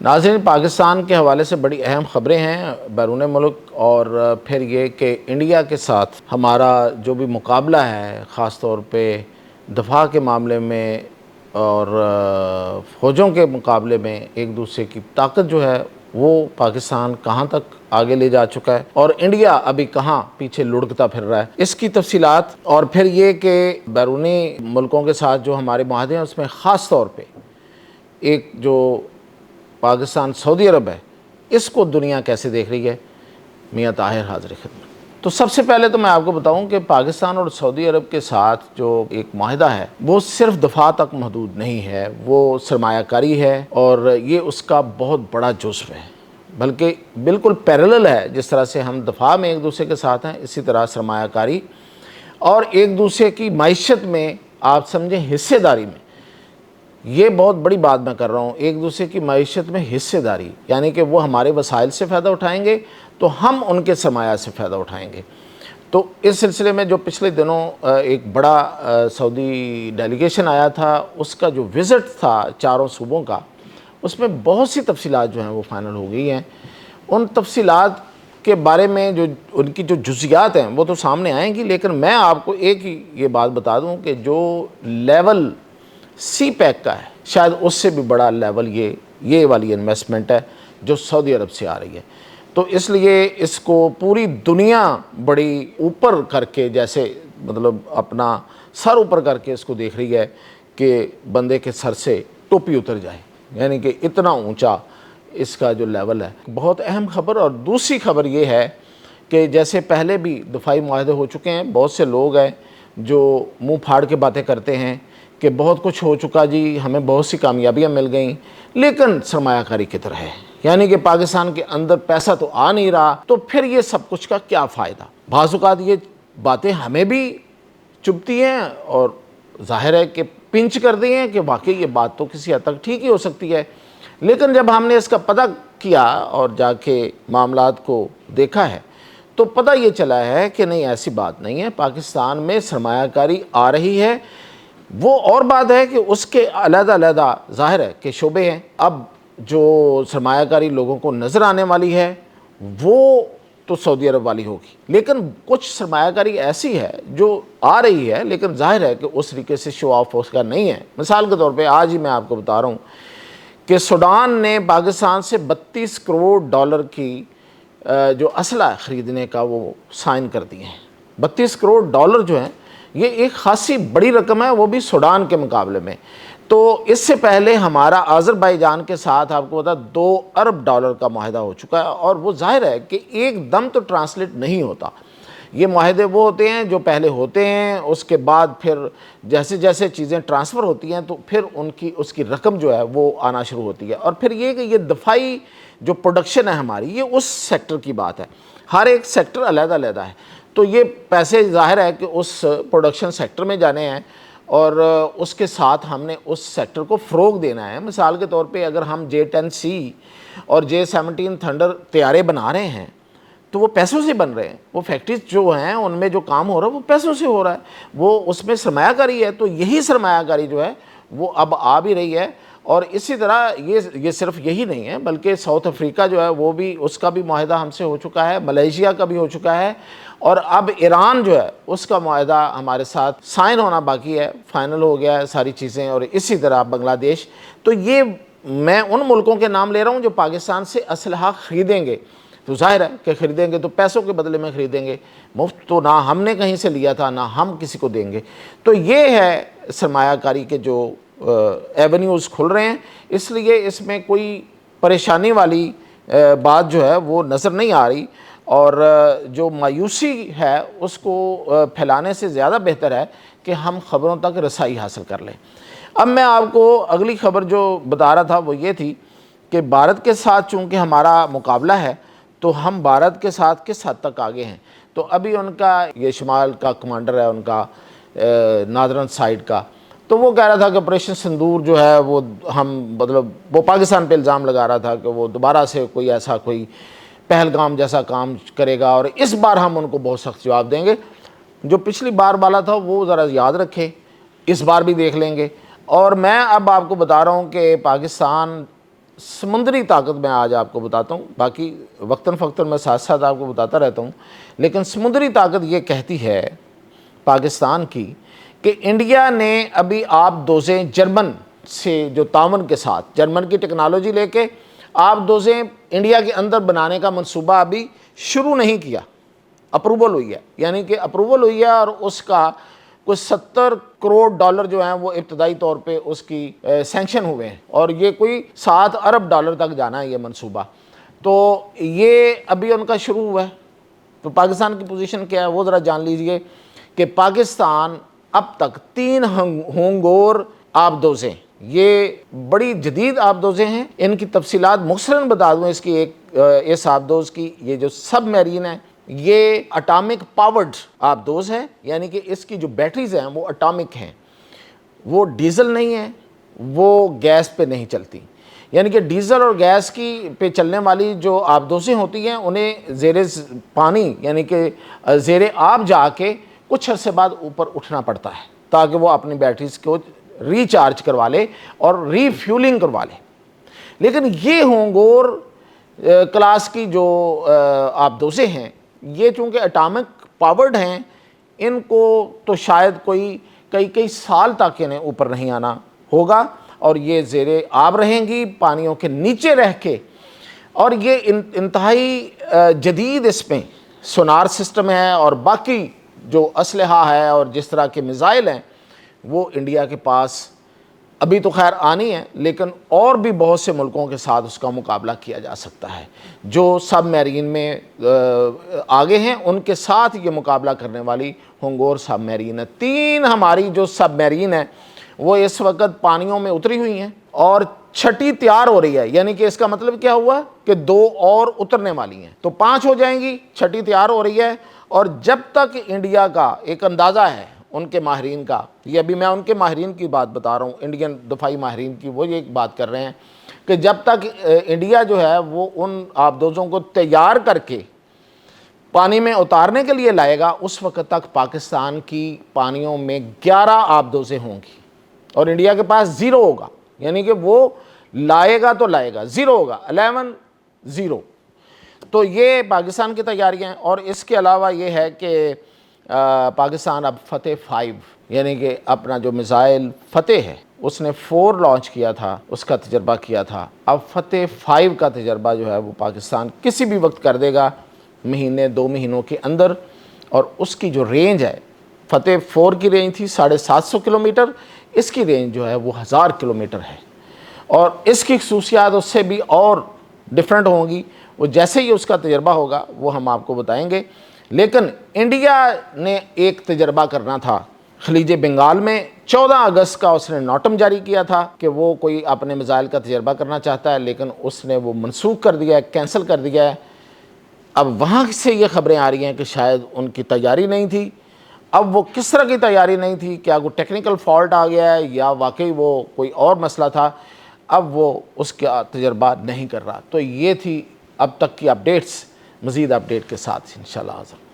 ناظرین، پاکستان کے حوالے سے بڑی اہم خبریں ہیں بیرون ملک، اور پھر یہ کہ انڈیا کے ساتھ ہمارا جو بھی مقابلہ ہے خاص طور پہ دفاع کے معاملے میں اور فوجوں کے مقابلے میں ایک دوسرے کی طاقت جو ہے وہ پاکستان کہاں تک آگے لے جا چکا ہے اور انڈیا ابھی کہاں پیچھے لڑکتا پھر رہا ہے، اس کی تفصیلات، اور پھر یہ کہ بیرونی ملکوں کے ساتھ جو ہمارے معاہدے ہیں اس میں خاص طور پہ ایک جو پاکستان سعودی عرب ہے، اس کو دنیا کیسے دیکھ رہی ہے، میاں طاہر حاضر خدمت۔ تو سب سے پہلے تو میں آپ کو بتاؤں کہ پاکستان اور سعودی عرب کے ساتھ جو ایک معاہدہ ہے وہ صرف دفاع تک محدود نہیں ہے، وہ سرمایہ کاری ہے اور یہ اس کا بہت بڑا جزو ہے، بلکہ بالکل پیرلل ہے۔ جس طرح سے ہم دفاع میں ایک دوسرے کے ساتھ ہیں، اسی طرح سرمایہ کاری اور ایک دوسرے کی معیشت میں، آپ سمجھیں حصے داری میں، یہ بہت بڑی بات میں کر رہا ہوں، ایک دوسرے کی معیشت میں حصے داری، یعنی کہ وہ ہمارے وسائل سے فائدہ اٹھائیں گے تو ہم ان کے سرمایہ سے فائدہ اٹھائیں گے۔ تو اس سلسلے میں جو پچھلے دنوں ایک بڑا سعودی ڈیلیگیشن آیا تھا، اس کا جو وزٹ تھا چاروں صوبوں کا، اس میں بہت سی تفصیلات جو ہیں وہ فائنل ہو گئی ہیں۔ ان تفصیلات کے بارے میں جو ان کی جو جزیات ہیں وہ تو سامنے آئیں گی، لیکن میں آپ کو ایک ہی یہ بات بتا دوں کہ جو لیول سی پیک کا ہے، شاید اس سے بھی بڑا لیول یہ والی انویسٹمنٹ ہے جو سعودی عرب سے آ رہی ہے۔ تو اس لیے اس کو پوری دنیا بڑی اوپر کر کے، جیسے مطلب اپنا سر اوپر کر کے اس کو دیکھ رہی ہے کہ بندے کے سر سے ٹوپی اتر جائے، یعنی کہ اتنا اونچا اس کا جو لیول ہے۔ بہت اہم خبر، اور دوسری خبر یہ ہے کہ جیسے پہلے بھی دفاعی معاہدے ہو چکے ہیں، بہت سے لوگ ہیں جو منہ پھاڑ کے باتیں کرتے ہیں کہ بہت کچھ ہو چکا جی، ہمیں بہت سی کامیابیاں مل گئیں، لیکن سرمایہ کاری کی طرح ہے، یعنی کہ پاکستان کے اندر پیسہ تو آ نہیں رہا، تو پھر یہ سب کچھ کا کیا فائدہ؟ بعض اوقات یہ باتیں ہمیں بھی چبھتی ہیں اور ظاہر ہے کہ پنچ کر دی ہیں کہ واقعی یہ بات تو کسی حد تک ٹھیک ہی ہو سکتی ہے، لیکن جب ہم نے اس کا پتہ کیا اور جا کے معاملات کو دیکھا ہے تو پتہ یہ چلا ہے کہ نہیں، ایسی بات نہیں ہے، پاکستان میں سرمایہ کاری آ رہی ہے۔ وہ اور بات ہے کہ اس کے علیحدہ علیحدہ ظاہر ہے کہ شعبے ہیں، اب جو سرمایہ کاری لوگوں کو نظر آنے والی ہے وہ تو سعودی عرب والی ہوگی، لیکن کچھ سرمایہ کاری ایسی ہے جو آ رہی ہے لیکن ظاہر ہے کہ اس طریقے سے شو آف اس کا نہیں ہے۔ مثال کے طور پہ آج ہی میں آپ کو بتا رہا ہوں کہ سوڈان نے پاکستان سے 32 کروڑ ڈالر کی جو اسلحہ خریدنے کا وہ سائن کر دیے ہیں۔ 32 کروڑ ڈالر جو ہیں یہ ایک خاصی بڑی رقم ہے، وہ بھی سوڈان کے مقابلے میں۔ تو اس سے پہلے ہمارا آذربائیجان کے ساتھ آپ کو پتا 2 ارب ڈالر کا معاہدہ ہو چکا ہے، اور وہ ظاہر ہے کہ ایک دم تو ٹرانسلیٹ نہیں ہوتا۔ یہ معاہدے وہ ہوتے ہیں جو پہلے ہوتے ہیں، اس کے بعد پھر جیسے جیسے چیزیں ٹرانسفر ہوتی ہیں تو پھر اس کی رقم جو ہے وہ آنا شروع ہوتی ہے۔ اور پھر یہ کہ یہ دفاعی جو پروڈکشن ہے ہماری، یہ اس سیکٹر کی بات ہے، ہر ایک سیکٹر علیحدہ علیحدہ ہے، تو یہ پیسے ظاہر ہے کہ اس پروڈکشن سیکٹر میں جانے ہیں اور اس کے ساتھ ہم نے اس سیکٹر کو فروغ دینا ہے۔ مثال کے طور پہ اگر ہم J-10C اور J-17 تھنڈر طیارے بنا رہے ہیں تو وہ پیسوں سے بن رہے ہیں، وہ فیکٹریز جو ہیں ان میں جو کام ہو رہا ہے وہ پیسوں سے ہو رہا ہے، وہ اس میں سرمایہ کاری ہے، تو یہی سرمایہ کاری جو ہے وہ اب آ بھی رہی ہے۔ اور اسی طرح یہ صرف یہی نہیں ہے، بلکہ ساؤتھ افریقہ جو ہے وہ بھی، اس کا بھی معاہدہ ہم سے ہو چکا ہے، ملیشیا کا بھی ہو چکا ہے، اور اب ایران جو ہے اس کا معاہدہ ہمارے ساتھ سائن ہونا باقی ہے، فائنل ہو گیا ہے ساری چیزیں، اور اسی طرح بنگلہ دیش۔ تو یہ میں ان ملکوں کے نام لے رہا ہوں جو پاکستان سے اسلحہ خریدیں گے، تو ظاہر ہے کہ خریدیں گے تو پیسوں کے بدلے میں خریدیں گے، مفت تو نہ ہم نے کہیں سے لیا تھا نہ ہم کسی کو دیں گے۔ تو یہ ہے سرمایہ کاری کے جو ایونیوز کھل رہے ہیں، اس لیے اس میں کوئی پریشانی والی بات جو ہے وہ نظر نہیں آ رہی، اور جو مایوسی ہے اس کو پھیلانے سے زیادہ بہتر ہے کہ ہم خبروں تک رسائی حاصل کر لیں۔ اب میں آپ کو اگلی خبر جو بتا رہا تھا وہ یہ تھی کہ بھارت کے ساتھ چونکہ ہمارا مقابلہ ہے تو ہم بھارت کے ساتھ کس حد تک آگے ہیں۔ تو ابھی ان کا یہ شمال کا کمانڈر ہے ان کا ناردرن سائیڈ کا، تو وہ کہہ رہا تھا کہ آپریشن سندور جو ہے وہ وہ پاکستان پہ الزام لگا رہا تھا کہ وہ دوبارہ سے کوئی ایسا کوئی پہلگام جیسا کام کرے گا، اور اس بار ہم ان کو بہت سخت جواب دیں گے۔ جو پچھلی بار والا تھا وہ ذرا یاد رکھے، اس بار بھی دیکھ لیں گے۔ اور میں اب آپ کو بتا رہا ہوں کہ پاکستان سمندری طاقت میں آج آپ کو بتاتا ہوں، باقی وقتاً فوقتاً میں ساتھ ساتھ آپ کو بتاتا رہتا ہوں، لیکن سمندری طاقت یہ کہتی ہے پاکستان کی کہ انڈیا نے ابھی آب دوزیں جرمن سے جو تعاون کے ساتھ جرمن کی ٹیکنالوجی لے کے آب دوزیں انڈیا کے اندر بنانے کا منصوبہ ابھی شروع نہیں کیا، اپروول ہوئی ہے، یعنی کہ اپروول ہوئی ہے اور اس کا کوئی $70 کروڑ جو ہیں وہ ابتدائی طور پہ اس کی سینکشن ہوئے ہیں، اور یہ کوئی $7 ارب تک جانا ہے یہ منصوبہ، تو یہ ابھی ان کا شروع ہوا ہے۔ تو پاکستان کی پوزیشن کیا ہے وہ ذرا جان لیجئے کہ پاکستان اب تک 3 ہونگور آبدوزیں، یہ بڑی جدید آبدوزیں ہیں، ان کی تفصیلات مختصراً بتا دوں اس کی اس آبدوز کی، یہ جو سب میرین ہے یہ اٹامک پاورڈ آبدوز ہے، یعنی کہ اس کی جو بیٹریز ہیں وہ اٹامک ہیں، وہ ڈیزل نہیں ہیں، وہ گیس پہ نہیں چلتی، یعنی کہ ڈیزل اور گیس کی پہ چلنے والی جو آبدوزیں ہوتی ہیں انہیں زیر پانی یعنی کہ زیر آب جا کے کچھ عرصے بعد اوپر اٹھنا پڑتا ہے تاکہ وہ اپنی بیٹریز کو ریچارج کروا لے اور ری فیولنگ کروا لے۔ لیکن یہ ہونگور کلاس کی جو آبدوزیں ہیں یہ چونکہ اٹامک پاورڈ ہیں، ان کو تو شاید کئی سال تک انہیں اوپر نہیں آنا ہوگا، اور یہ زیر آب رہیں گی پانیوں کے نیچے رہ کے، اور یہ انتہائی جدید اس میں سونار سسٹم ہے اور باقی جو اسلحہ ہے اور جس طرح کے میزائل ہیں وہ انڈیا کے پاس ابھی تو خیر آنی ہے، لیکن اور بھی بہت سے ملکوں کے ساتھ اس کا مقابلہ کیا جا سکتا ہے جو سب میرین میں آگے ہیں، ان کے ساتھ یہ مقابلہ کرنے والی ہونگور سب میرین ہے۔ 3 ہماری جو سب میرین ہیں وہ اس وقت پانیوں میں اتری ہوئی ہیں اور 6ٹھی تیار ہو رہی ہے، یعنی کہ اس کا مطلب کیا ہوا کہ 2 اور اترنے والی ہیں، تو 5 ہو جائیں گی، 6ٹھی تیار ہو رہی ہے۔ اور جب تک انڈیا کا ایک اندازہ ہے ان کے ماہرین کا، یہ ابھی میں ان کے ماہرین کی بات بتا رہا ہوں، انڈین دفاعی ماہرین کی، وہ یہ بات کر رہے ہیں کہ جب تک انڈیا جو ہے وہ ان آبدوزوں کو تیار کر کے پانی میں اتارنے کے لیے لائے گا، اس وقت تک پاکستان کی پانیوں میں 11 آبدوزیں ہوں گی اور انڈیا کے پاس 0 ہوگا، یعنی کہ وہ لائے گا تو لائے گا، 0 ہوگا، 11 0۔ تو یہ پاکستان کی تیاریاں ہیں، اور اس کے علاوہ یہ ہے کہ پاکستان اب فتح 5 یعنی کہ اپنا جو میزائل فتح ہے اس نے 4 لانچ کیا تھا، اس کا تجربہ کیا تھا، اب فتح 5 کا تجربہ جو ہے وہ پاکستان کسی بھی وقت کر دے گا، مہینے 2 مہینوں کے اندر، اور اس کی جو رینج ہے، فتح 4 کی رینج تھی 750 کلومیٹر، اس کی رینج جو ہے وہ 1000 کلومیٹر ہے، اور اس کی خصوصیات اس سے بھی اور ڈیفرنٹ ہوں گی، وہ جیسے ہی اس کا تجربہ ہوگا وہ ہم آپ کو بتائیں گے۔ لیکن انڈیا نے ایک تجربہ کرنا تھا خلیج بنگال میں، 14 اگست کا اس نے نوٹم جاری کیا تھا کہ وہ کوئی اپنے میزائل کا تجربہ کرنا چاہتا ہے، لیکن اس نے وہ منسوخ کر دیا ہے، کینسل کر دیا ہے۔ اب وہاں سے یہ خبریں آ رہی ہیں کہ شاید ان کی تیاری نہیں تھی۔ اب وہ کس طرح کی تیاری نہیں تھی، کیا کوئی ٹیکنیکل فالٹ آ گیا ہے یا واقعی وہ کوئی اور مسئلہ تھا، اب وہ اس کا تجربہ نہیں کر رہا۔ تو یہ تھی اب تک کی اپڈیٹس، مزید اپڈیٹ کے ساتھ انشاءاللہ حاضر۔